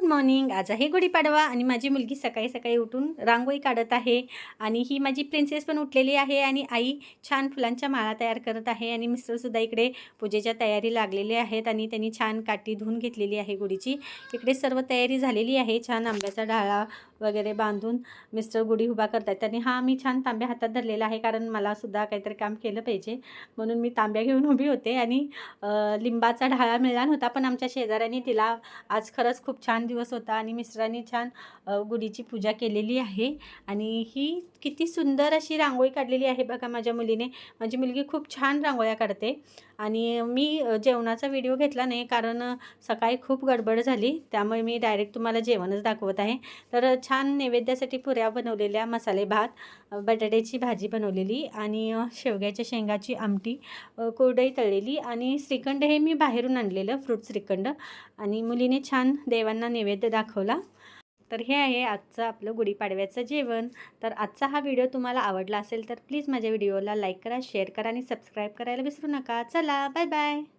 Morning. आज आहे गुढीपाडवा आणि माझी मुलगी सकाळी सकाळी उठून रांगोळी काढत आहे आणि ही माझी प्रिन्सेस पण उठलेली आहे आणि आई छान फुलांच्या माळा तयार करत आहे आणि मिस्टरसुद्धा इकडे पूजेच्या तयारी लागलेली आहेत आणि त्यांनी छान काठी धुवून घेतलेली आहे गुढीची. इकडे सर्व तयारी झालेली आहे. छान आंब्याचा ढाळा वगैरे बांधून मिस्टर गुढी उभा करतात आणि मी छान तांब्या हातात धरलेला आहे, कारण मला सुद्धा काहीतरी काम केलं पाहिजे म्हणून मी तांब्या घेऊन उभी होते. आणि लिंबाचा ढाळा मिळाला नव्हता, पण आमच्या शेजाऱ्यांनी दिला. आज खरंच खूप छान दिवस होता आणि मिस्टरांनी छान गुढीची पूजा केलेली आहे. आणि ही किती सुंदर अशी रांगोळी काढलेली आहे बघा माझ्या मुलीने. माझी मुलगी खूप छान रांगोळ्या काढते. आणि मी जेवणाचा व्हिडिओ घेतला नाही, कारण सकाळी खूप गडबड झाली, त्यामुळे मी डायरेक्ट तुम्हाला जेवणच दाखवत आहे. तर छान नैवेद्यासाठी पुऱ्या बनवलेल्या, मसाले भात, बटाट्याची भाजी बनवलेली आणि शेवग्याच्या शेंगाची आमटी, कुरडई तळलेली आणि श्रीखंड हे मी बाहेरून आणलेलं फ्रूट श्रीखंड. आणि मुलीने छान देवांना नैवेद्य दाखवला. तर हे आहे आजचं आपलं गुढीपाडव्याचं जेवण. तर आजचा हा व्हिडिओ तुम्हाला आवडला असेल तर प्लीज माझ्या व्हिडिओला लाईक करा, शेअर करा आणि सबस्क्राईब करायला विसरू नका. चला, बाय बाय.